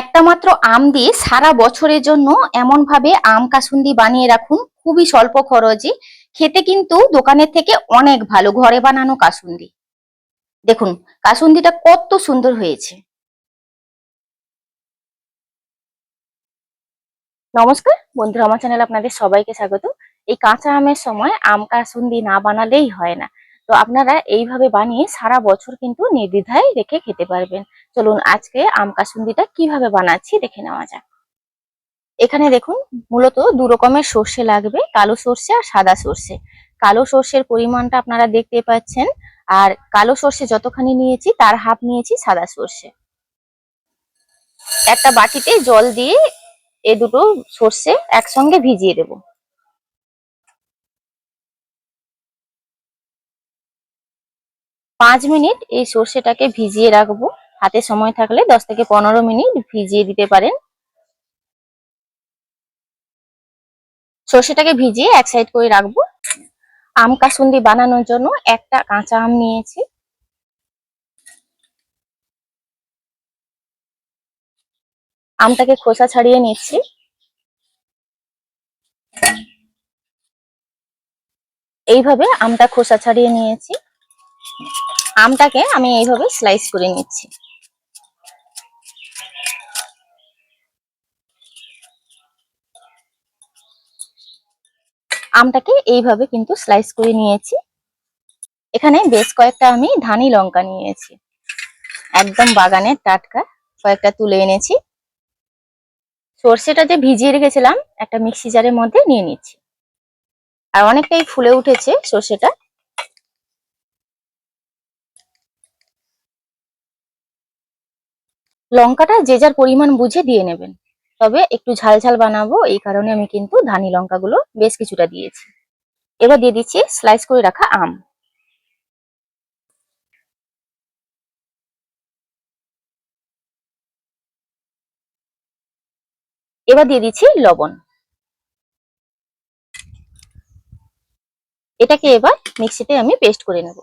একটা মাত্র আম দিয়ে সারা বছরের জন্য এমন ভাবে আম কাসুন্দি বানিয়ে রাখুন, খুবই স্বল্প খরচে। খেতে কিন্তু দোকানের থেকে অনেক ভালো ঘরে বানানো কাসুন্দি। দেখুন কাসুন্দিটা কত সুন্দর হয়েছে। নমস্কার বন্ধুরা, আমার চ্যানেলে আপনাদের সবাইকে স্বাগত। এই কাঁচা আমের সময় আম কাসুন্দি না বানালেই হয় না। তো আপনারা এইভাবে বানিয়ে সারা বছর কিন্তু নির্দ্বিধায় রেখে খেতে পারবেন। চলুন আজকে আম কাসুন্দিটা কিভাবে বানাচ্ছি দেখে নেওয়া যাক। এখানে দেখুন মূলত দু রকমের সর্ষে লাগবে, কালো সর্ষে আর সাদা সর্ষে। কালো সর্ষের পরিমাণটা আপনারা দেখতে পাচ্ছেন, আর কালো সর্ষে যতখানি নিয়েছি তার হাফ নিয়েছি সাদা সর্ষে। একটা বাটিতে জল দিয়ে এই দুটো সর্ষে একসঙ্গে ভিজিয়ে দেব। 5 মিনিট এই সর্ষেটাকে ভিজিয়ে রাখবো। হাতে সময় থাকলে 10 থেকে 15 মিনিট ভিজিয়ে দিতে পারেন। সর্ষেটাকে ভিজিয়ে এক সাইড করে রাখবো। আম কাসুন্দি বানানোর জন্য একটা কাঁচা আম নিয়েছি। আমটাকে খোসা ছাড়িয়ে নিচ্ছি। এইভাবে আমটা খোসা ছাড়িয়ে নিয়েছি। আমটাকে আমি এইভাবে স্লাইস করে নিচ্ছি। আমটাকে এইভাবে কিন্তু স্লাইস করে নিয়েছি। এখানে বেশ কয়েকটা আমি ধানি লঙ্কা নিয়েছি, একদম বাগানের টাটকা, কয়েকটা তুলে এনেছি। সর্ষেটা যে ভিজিয়ে রেখেছিলাম একটা মিক্সি জারের মধ্যে নিয়ে নিচ্ছি। আর অনেকটাই ফুলে উঠেছে সর্ষেটা। লঙ্কাটা যে যার পরিমাণ বুঝে দিয়ে নেবেন, তবে একটু ঝাল ঝাল বানাবো এই কারণে আমি কিন্তু ধানি লঙ্কাগুলো বেশ কিছুটা দিয়েছি। এবার দিয়ে দিচ্ছি স্লাইস করে রাখা আম। এবার দিয়ে দিচ্ছি লবণ। এটাকে এবার মিক্সিতে আমি পেস্ট করে নেব।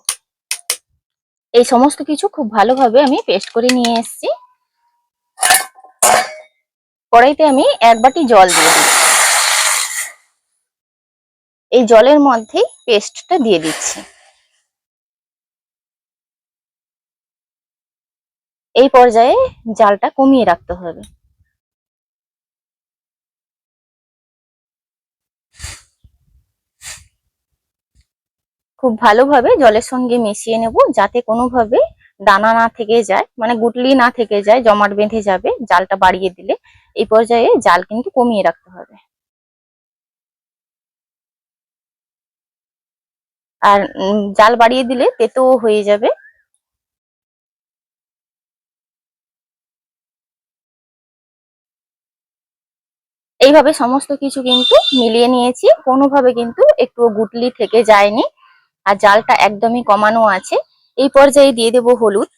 এই সমস্ত কিছু খুব ভালোভাবে আমি পেস্ট করে নিয়ে এসেছি। কড়াইতে আমি 1 বাটি জল দিয়ে দিই। এই জলের মধ্যেই পেস্টটা দিয়ে দিচ্ছি। এই পর্যায়ে জালটা কমিয়ে রাখতে হবে। খুব ভালোভাবে জলের সঙ্গে মিশিয়ে নেব, যাতে কোনোভাবে দানা না থেকে যায়, মানে গুটলি না থেকে যায়, জমাট বেঁধে যাবে জালটা বাড়িয়ে দিলে। এই পর্যায়ে জাল কিন্তু কমিয়ে রাখতে হবে। আর জাল বাড়িয়ে দিলে তেতো হয়ে যাবে। এইভাবে সমস্ত কিছু কিন্তু মিলিয়ে নিয়েছি, কোনোভাবে কিন্তু একটু গুটলি থেকে যায়নি, আর জালটা একদমই কমানো আছে। এই পর্যায়ে দিয়ে দেব হলুদ।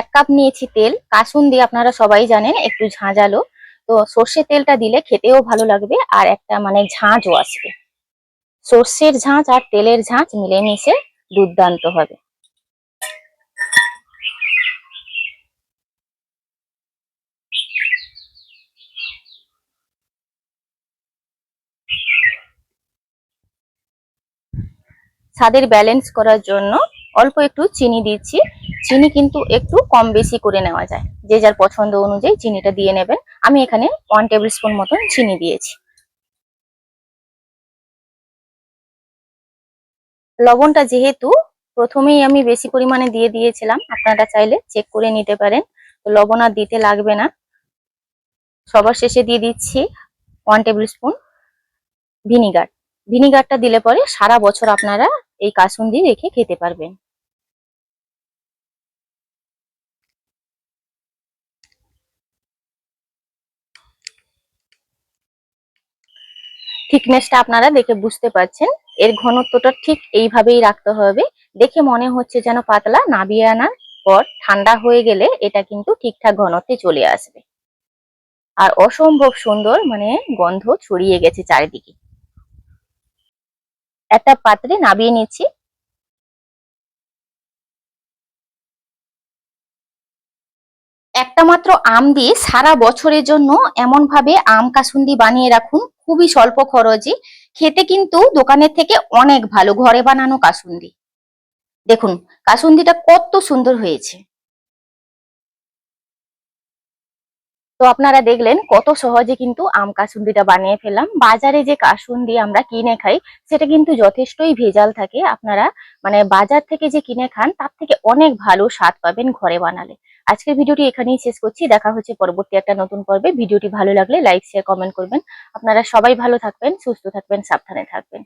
এক কাপ নিয়েছি তেল। কাসুন্দি আপনারা সবাই জানেন একটু ঝাঁঝালো, তো সর্ষের তেলটা দিলে খেতেও ভালো লাগবে আর একটা মানে ঝাঁঝও আসবে। সর্ষের ঝাঁঝ আর তেলের ঝাঁঝ মিলেমিশে দুর্দান্ত হবে। স্বাদের ব্যালেন্স করার জন্য অল্প একটু চিনি দিচ্ছি। চিনি কিন্তু একটু কম বেশি করে নেওয়া যায়, যে যার পছন্দ অনুযায়ী চিনিটা দিয়ে নেবেন। আমি এখানে 1 টেবিল স্পুন মতন চিনি দিয়েছি। লবণটা যেহেতু প্রথমেই আমি বেশি পরিমাণে দিয়ে দিয়েছিলাম, আপনারা চাইলে চেক করে নিতে পারেন, তো লবণ আর দিতে লাগবে না। সবার শেষে দিয়ে দিচ্ছি 1 টেবিল স্পুন ভিনিগার। ভিনিগারটা দিলে পরে সারা বছর আপনারা এই কাসুন্দি রেখে খেতে পারবেন। থিকনেসটা আপনারা দেখে বুঝতে পারছেন, এর ঘনত্বটা ঠিক এইভাবেই রাখতে হবে। দেখে মনে হচ্ছে যেন পাতলা, নাবিয়ে আনার পর ঠান্ডা হয়ে গেলে এটা কিন্তু ঠিকঠাক ঘনত্বে চলে আসবে। আর অসম্ভব সুন্দর মানে গন্ধ ছড়িয়ে গেছে চারিদিকে। একটা পাত্রে নামিয়ে নিচ্ছি। একটা মাত্র আম দিয়ে সারা বছরের জন্য এমন ভাবে আম কাসুন্দি বানিয়ে রাখুন, খুবই স্বল্প খরচে। খেতে কিন্তু দোকানের থেকে অনেক ভালো ঘরে বানানো কাসুন্দি। দেখুন কাসুন্দিটা কত সুন্দর হয়েছে। তো আপনারা দেখলেন কত সহজে কিন্তু আম কাসুন্দিটা বানিয়ে ফেললাম। বাজারে যে কাসুন্দি আমরা কিনে খাই সেটা কিন্তু যথেষ্টই ভেজাল থাকে। আপনারা মানে বাজার থেকে যে কিনে খান তার থেকে অনেক ভালো স্বাদ পাবেন ঘরে বানালে। আজকের ভিডিওটি এখানেই শেষ করছি। দেখা হচ্ছে পরবর্তী একটা নতুন পর্বে। ভিডিওটি ভালো লাগলে লাইক শেয়ার কমেন্ট করবেন। আপনারা সবাই ভালো থাকবেন, সুস্থ থাকবেন, সাবধানে থাকবেন।